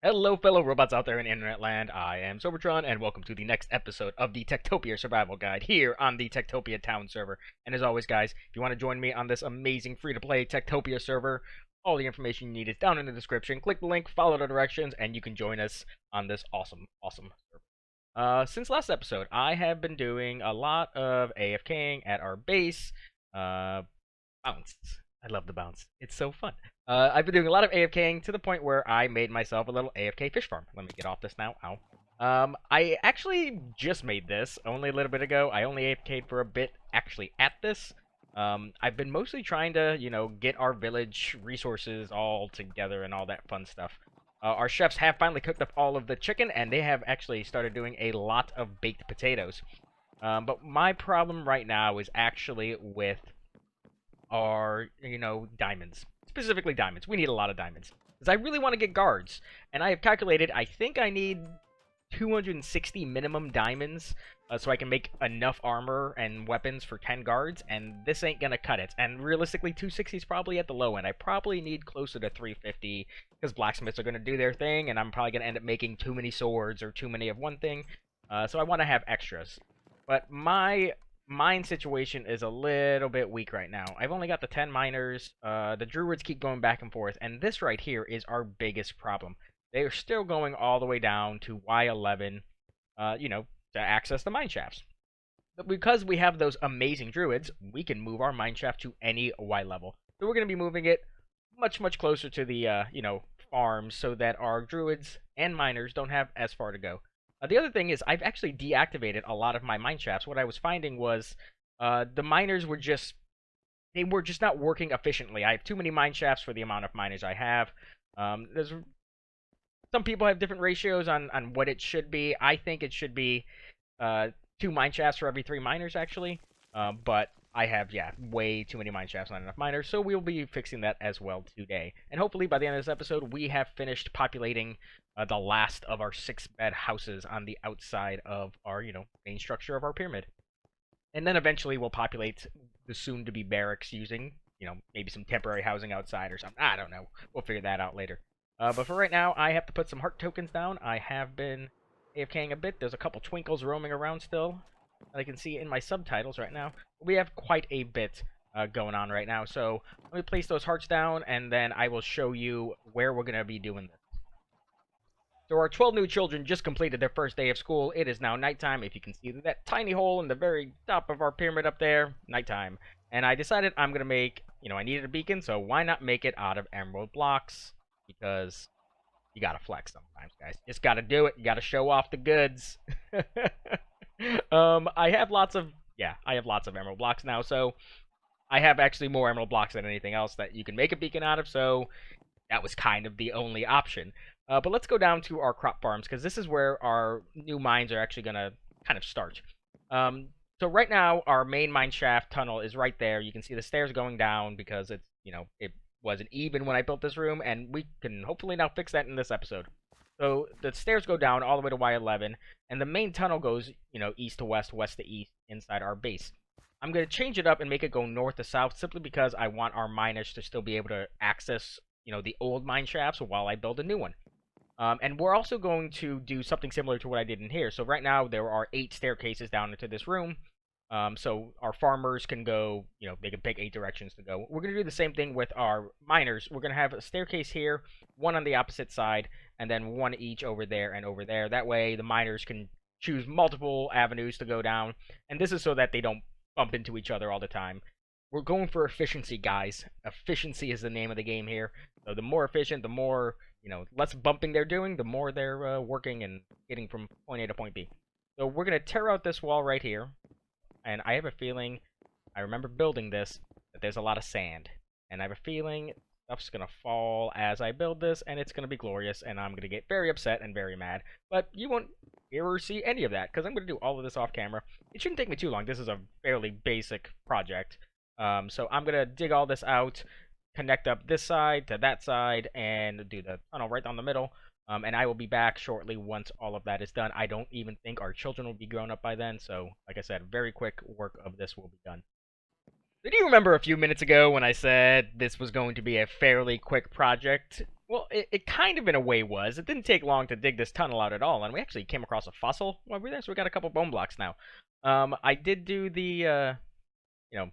Hello, fellow robots out there in internet land. I am Sobertron, and welcome to the next episode of the TekTopia Survival Guide here on the TekTopia Town server. And as always, guys, if you want to join me on this amazing free-to-play TekTopia server, all the information you need is down in the description. Click the link, follow the directions, and you can join us on this awesome server. Since last episode, I have been doing a lot of AFKing at our base. Bounce. I love the bounce. It's so fun. I've been doing a lot of AFKing to the point where I made myself a little AFK fish farm. Let me get off this now. Ow. I actually just made this only a little bit ago. I only AFK'd for a bit actually at this. I've been mostly trying to, get our village resources all together and all that fun stuff. Our chefs have finally cooked up all of the chicken, and they have actually started doing a lot of baked potatoes. But my problem right now is actually with our, diamonds. Specifically diamonds. We need a lot of diamonds. Because I really want to get guards. And I have calculated, I think I need 260 minimum diamonds so I can make enough armor and weapons for 10 guards, and this ain't gonna cut it. And realistically, 260 is probably at the low end. I probably need closer to 350 because blacksmiths are gonna do their thing, and I'm probably gonna end up making too many swords or too many of one thing. So I want to have extras. But my mine situation is a little bit weak right now. I've only got the 10 miners. The Druids keep going back and forth, and this right here is our biggest problem. They are still going all the way down to Y11, to access the mine shafts. But because we have those amazing Druids, we can move our mine shaft to any Y level. So we're going to be moving it much, much closer to the, farms so that our Druids and miners don't have as far to go. The other thing is I've actually deactivated a lot of my mine shafts. What I was finding was the miners were just not working efficiently. I have too many mine shafts for the amount of miners I have. There's some people have different ratios on what it should be. I think it should be 2 mine shafts for every 3 miners actually. But I have way too many mine shafts, not enough miners, so we'll be fixing that as well today. And hopefully by the end of this episode we have finished populating the last of our 6-bed houses on the outside of our, main structure of our pyramid. And then eventually we'll populate the soon-to-be barracks using, maybe some temporary housing outside or something. I don't know. We'll figure that out later. But for right now, I have to put some heart tokens down. I have been AFKing a bit. There's a couple twinkles roaming around still. I can see in my subtitles right now. We have quite a bit going on right now. So let me place those hearts down, and then I will show you where we're going to be doing this. So our 12 new children just completed their first day of school. It is now nighttime. If you can see that tiny hole in the very top of our pyramid up there, nighttime. And I decided I'm going to make, I needed a beacon, so why not make it out of emerald blocks? Because you got to flex sometimes, guys. Just got to do it. You got to show off the goods. I have lots of emerald blocks now, so I have actually more emerald blocks than anything else that you can make a beacon out of, so that was kind of the only option. But let's go down to our crop farms, because this is where our new mines are actually going to kind of start. So right now, our main mine shaft tunnel is right there. You can see the stairs going down because it's, it wasn't even when I built this room, and we can hopefully now fix that in this episode. So the stairs go down all the way to Y11, and the main tunnel goes, east to west, west to east inside our base. I'm going to change it up and make it go north to south simply because I want our miners to still be able to access, the old mine shafts while I build a new one. And we're also going to do something similar to what I did in here. So right now there are 8 staircases down into this room. So our farmers can go, they can pick 8 directions to go. We're going to do the same thing with our miners. We're going to have a staircase here, one on the opposite side, and then one each over there and over there. That way the miners can choose multiple avenues to go down. And this is so that they don't bump into each other all the time. We're going for efficiency, guys. Efficiency is the name of the game here. So the more efficient, the more, less bumping they're doing, the more they're working and getting from point A to point B. So we're going to tear out this wall right here. And I have a feeling, I remember building this, that there's a lot of sand. And I have a feeling stuff's going to fall as I build this, and it's going to be glorious, and I'm going to get very upset and very mad. But you won't hear or see any of that, because I'm going to do all of this off camera. It shouldn't take me too long. This is a fairly basic project. So I'm going to dig all this out, connect up this side to that side, and do the tunnel right down the middle. And I will be back shortly once all of that is done. I don't even think our children will be grown up by then, so like I said, very quick work of this will be done. Do you remember a few minutes ago when I said this was going to be a fairly quick project? Well, it kind of in a way was. It didn't take long to dig this tunnel out at all, and we actually came across a fossil while we were there, so we got a couple bone blocks now. I did do the you know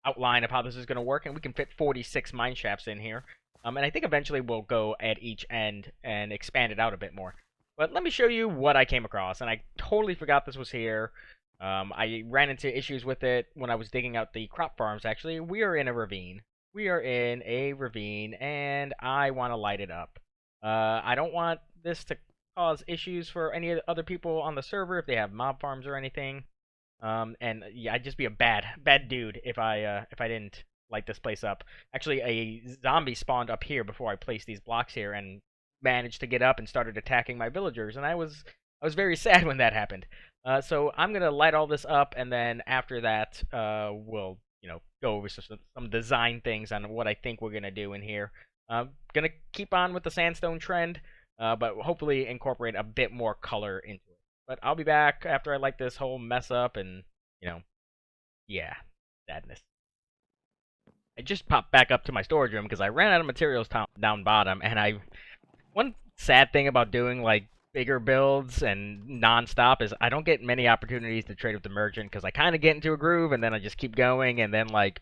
outline of how this is going to work, and we can fit 46 mine shafts in here. And I think eventually we'll go at each end and expand it out a bit more. But let me show you what I came across, and I totally forgot this was here. I ran into issues with it when I was digging out the crop farms, actually. We are in a ravine. We are in a ravine, and I want to light it up. I don't want this to cause issues for any other people on the server if they have mob farms or anything. And yeah, I'd just be a bad dude if I didn't light this place up. Actually, a zombie spawned up here before I placed these blocks here and managed to get up and started attacking my villagers, and I was very sad when that happened. So I'm gonna light all this up, and then after that, we'll go over some design things on what I think we're gonna do in here. Gonna keep on with the sandstone trend, but hopefully incorporate a bit more color into it. But I'll be back after I light this whole mess up, and yeah, sadness. I just popped back up to my storage room because I ran out of materials down bottom, and one sad thing about doing like bigger builds and non-stop is I don't get many opportunities to trade with the merchant because I kind of get into a groove and then I just keep going, and then like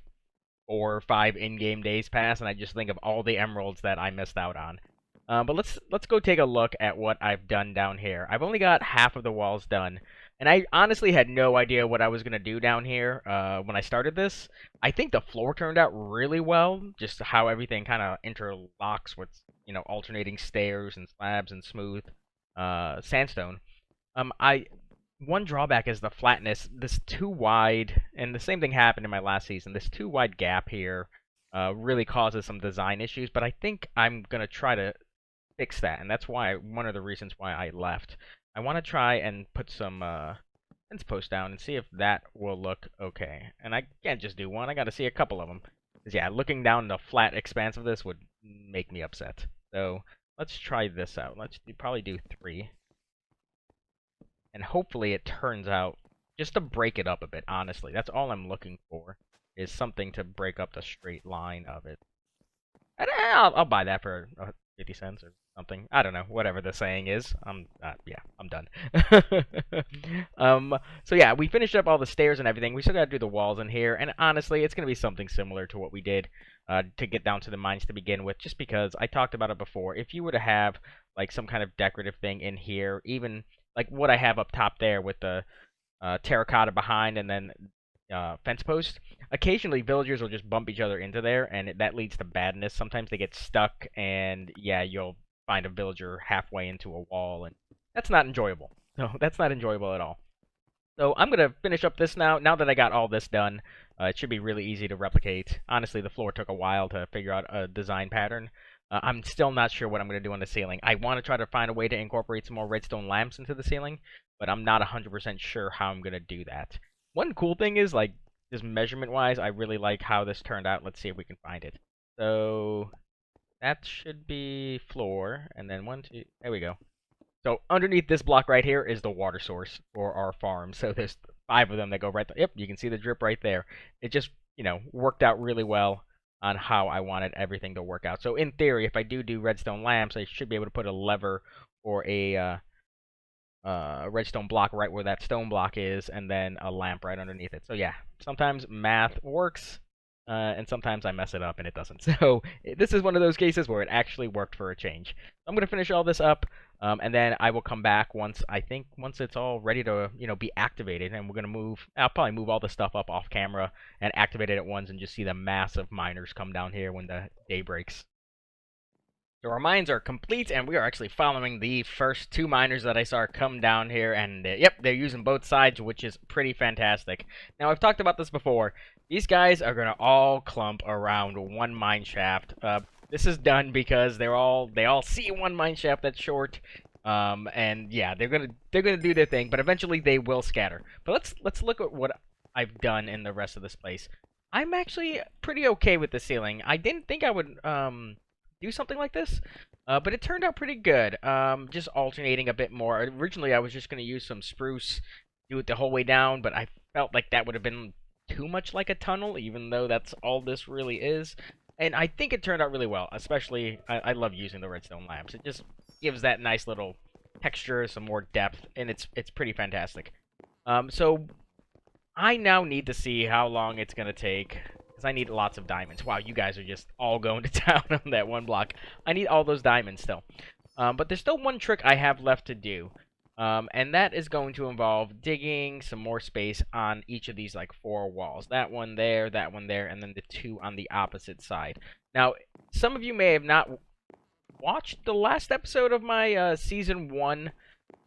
4 or 5 in-game days pass and I just think of all the emeralds that I missed out on. But let's go take a look at what I've done down here. I've only got half of the walls done, and I honestly had no idea what I was gonna do down here when I started this. I think the floor turned out really well, just how everything kind of interlocks with alternating stairs and slabs and smooth sandstone. I One drawback is the flatness. This too wide, and the same thing happened in my last season. This too wide gap here really causes some design issues, but I think I'm gonna try to fix that, and that's why one of the reasons why I left. I want to try and put some fence posts down and see if that will look okay. And I can't just do one; I got to see a couple of them. 'Cause yeah, looking down the flat expanse of this would make me upset. So let's try this out. Probably do 3, and hopefully it turns out just to break it up a bit. Honestly, that's all I'm looking for is something to break up the straight line of it. And I'll buy that for 50 cents or something. I don't know, whatever the saying is. Yeah, I'm done. So yeah, we finished up all the stairs and everything. We still gotta do the walls in here, and honestly, it's gonna be something similar to what we did to get down to the mines to begin with, just because I talked about it before. If you were to have like some kind of decorative thing in here, even like what I have up top there with the terracotta behind and then fence post. Occasionally, villagers will just bump each other into there, and that leads to badness. Sometimes they get stuck, and yeah, you'll find a villager halfway into a wall, and that's not enjoyable. No, that's not enjoyable at all. So I'm gonna finish up this now. Now that I got all this done, it should be really easy to replicate. Honestly, the floor took a while to figure out a design pattern. I'm still not sure what I'm going to do on the ceiling. I want to try to find a way to incorporate some more redstone lamps into the ceiling, but I'm not 100% sure how I'm going to do that. One cool thing is, like, just measurement-wise, I really like how this turned out. Let's see if we can find it. So that should be floor, and then 1, 2, there we go. So underneath this block right here is the water source for our farm. So there's 5 of them that go right there. Yep, you can see the drip right there. It just, worked out really well on how I wanted everything to work out. So in theory, if I do redstone lamps, I should be able to put a lever or a redstone block right where that stone block is, and then a lamp right underneath it. So yeah, sometimes math works, and sometimes I mess it up and it doesn't. So this is one of those cases where it actually worked for a change. I'm gonna finish all this up, and then I will come back once it's all ready to be activated, and we're gonna move. I'll probably move all the stuff up off camera and activate it at once, and just see the massive miners come down here when the day breaks. So our mines are complete, and we are actually following the first 2 miners that I saw come down here, and yep, they're using both sides, which is pretty fantastic. Now, I've talked about this before. These guys are going to all clump around one mine shaft. This is done because they all see one mine shaft that's short, and yeah, they're gonna do their thing, but eventually they will scatter. But let's look at what I've done in the rest of this place. I'm actually pretty okay with the ceiling. I didn't think I would do something like this, but it turned out pretty good. Just alternating a bit more. Originally, I was just going to use some spruce, do it the whole way down, but I felt like that would have been too much like a tunnel, even though that's all this really is. And I think it turned out really well. Especially, I love using the redstone lamps. It just gives that nice little texture, some more depth, and it's pretty fantastic. So I now need to see how long it's gonna take, because I need lots of diamonds. Wow, you guys are just all going to town on that one block. I need all those diamonds still. But there's still one trick I have left to do. And that is going to involve digging some more space on each of these, like, 4 walls. That one there, and then the 2 on the opposite side. Now, some of you may have not watched the last episode of my Season 1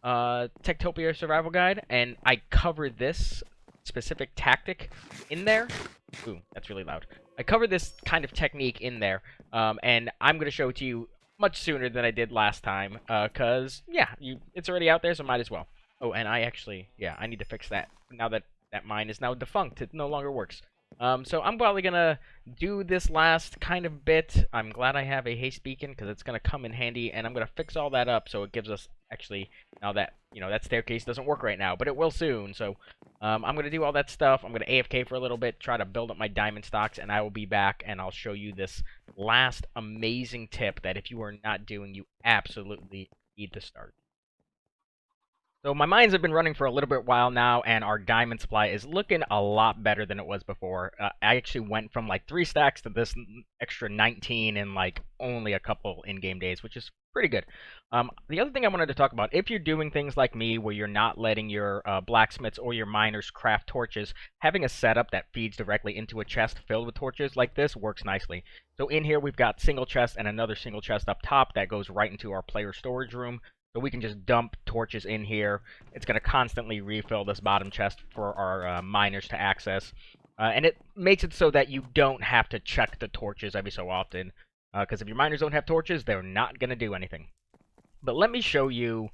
TekTopia Survival Guide, and I covered this specific tactic in there. Ooh, that's really loud. I covered this kind of technique in there, and I'm going to show it to you much sooner than I did last time, because, yeah, it's already out there, so might as well. Oh, and I need to fix that. Now that that mine is now defunct, it no longer works. So I'm probably going to do this last kind of bit. I'm glad I have a haste beacon, because it's going to come in handy, and I'm going to fix all that up so it gives us, actually, now that, that staircase doesn't work right now, but it will soon, so I'm going to do all that stuff. I'm going to AFK for a little bit, try to build up my diamond stocks, and I will be back, and I'll show you this last amazing tip that if you are not doing, you absolutely need to start. So my mines have been running for a little bit while now, and our diamond supply is looking a lot better than it was before. I actually went from like 3 stacks to this extra 19 in like only a couple in-game days, which is pretty good. The other thing I wanted to talk about, if you're doing things like me where you're not letting your blacksmiths or your miners craft torches, having a setup that feeds directly into a chest filled with torches like this works nicely. So in here we've got single chest and another single chest up top that goes right into our player storage room. So we can just dump torches in here. It's going to constantly refill this bottom chest for our miners to access. And it makes it so that you don't have to check the torches every so often. Because if your miners don't have torches, they're not going to do anything. But let me show you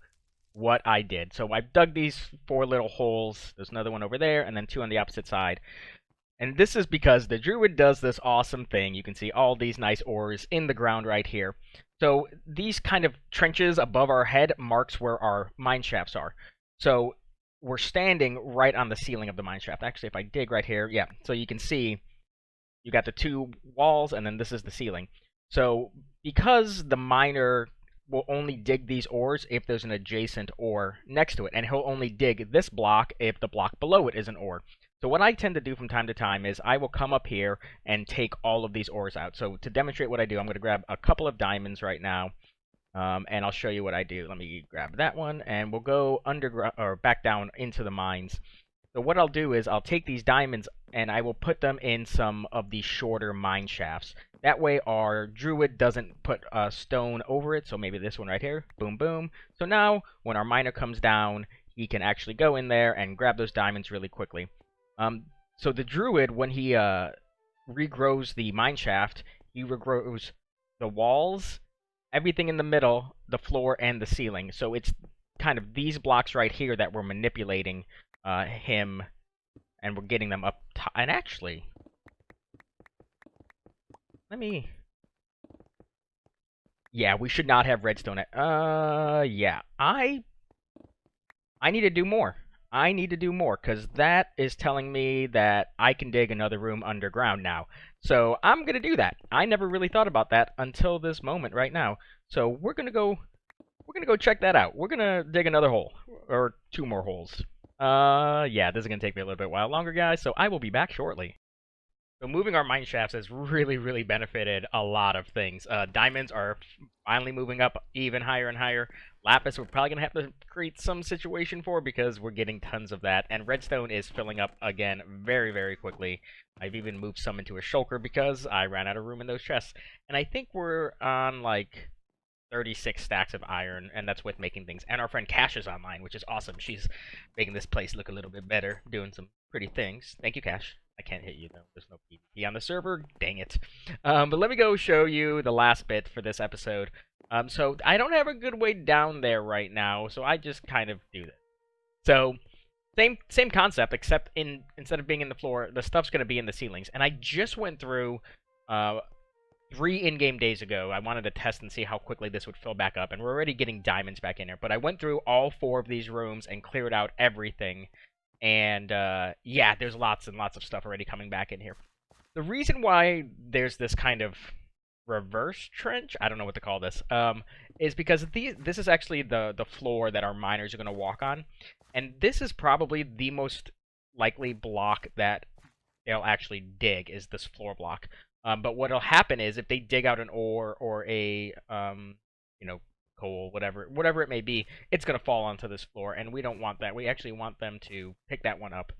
what I did. So I've dug these 4 little holes. There's another one over there, and then 2 on the opposite side. And this is because the Druid does this awesome thing. You can see all these nice ores in the ground right here. So these kind of trenches above our head marks where our mine shafts are. So we're standing right on the ceiling of the mine shaft. Actually, if I dig right here, yeah. So you can see you got the 2 walls, and then this is the ceiling. So because the miner will only dig these ores if there's an adjacent ore next to it, and he'll only dig this block if the block below it is an ore. So what I tend to do from time to time is I will come up here and take all of these ores out. So to demonstrate what I do, I'm going to grab a couple of diamonds right now, and I'll show you what I do. Let me grab that one, and we'll go underground or back down into the mines. So what I'll do is I'll take these diamonds and I will put them in some of these shorter mine shafts. That way our Druid doesn't put a stone over it. So maybe this one right here. Boom, boom. So now when our miner comes down, he can actually go in there and grab those diamonds really quickly. So the Druid, when he regrows the mine shaft, he regrows the walls, everything in the middle, the floor, and the ceiling. So it's kind of these blocks right here that we're manipulating him, and we're getting them up top. And actually, yeah, we should not have redstone. Yeah, I need to do more. I need to do more, because that is telling me that I can dig another room underground now. So I'm going to do that. I never really thought about that until this moment right now. So we're going to go check that out. We're going to dig another hole, or 2 more holes. Yeah, this is going to take me a little bit while longer, guys, so I will be back shortly. So moving our mine shafts has really, really benefited a lot of things. Diamonds are finally moving up even higher and higher. Lapis we're probably going to have to create some situation for because we're getting tons of that. And redstone is filling up again very, very quickly. I've even moved some into a shulker because I ran out of room in those chests. And I think we're on like 36 stacks of iron, and that's with making things. And our friend Cash is online, which is awesome. She's making this place look a little bit better, doing some pretty things. Thank you, Cash. I can't hit you, though. There's no PvP on the server. Dang it. But let me go show you the last bit for this episode. So I don't have a good way down there right now, so I just kind of do this. So same concept, except instead of being in the floor, the stuff's going to be in the ceilings. And I just went through 3 in-game days ago. I wanted to test and see how quickly this would fill back up, and we're already getting diamonds back in here. But I went through all 4 of these rooms and cleared out everything. And, yeah, there's lots and lots of stuff already coming back in here. the reason why there's this kind of reverse trench, I don't know what to call this, is because this is actually the floor that our miners are going to walk on, and this is probably the most likely block that they'll actually dig is this floor block. But what'll happen is if they dig out an ore or a you know, coal, whatever it may be, it's gonna fall onto this floor, and we don't want that. We actually want them to pick that one up.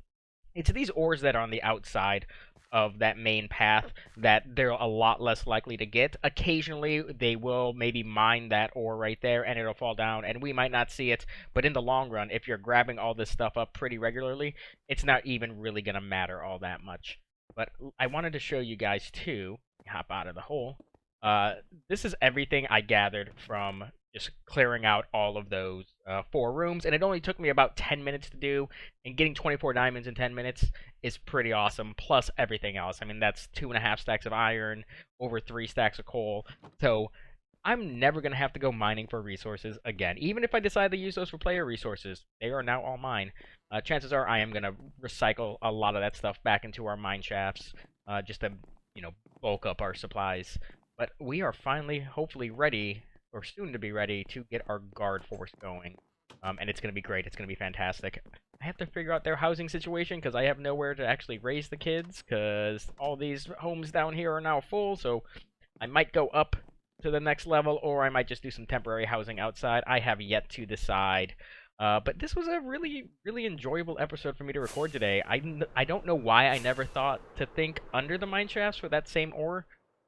It's these ores that are on the outside of that main path that they're a lot less likely to get. Occasionally, they will maybe mine that ore right there, and it'll fall down, and we might not see it. But in the long run, if you're grabbing all this stuff up pretty regularly, it's not even really going to matter all that much. But I wanted to show you guys, too, hop out of the hole. This is everything I gathered from just clearing out all of those 4 rooms, and it only took me about 10 minutes to do, and getting 24 diamonds in 10 minutes is pretty awesome, plus everything else. I mean, that's 2.5 stacks of iron, over 3 stacks of coal, so I'm never going to have to go mining for resources again. Even if I decide to use those for player resources, they are now all mine. Chances are I am going to recycle a lot of that stuff back into our mine shafts, just to, bulk up our supplies. But we are finally, hopefully, ready, or soon to be ready, to get our guard force going. And it's going to be great. It's going to be fantastic. I have to figure out their housing situation because I have nowhere to actually raise the kids because all these homes down here are now full. So I might go up to the next level, or I might just do some temporary housing outside. I have yet to decide. But this was a really, really enjoyable episode for me to record today. I don't know why I never thought to think under the mine shafts for that same ore.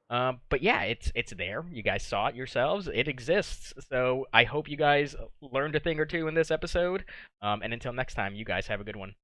But yeah, it's there. You guys saw it yourselves. It exists. So I hope you guys learned a thing or two in this episode. And until next time, you guys have a good one.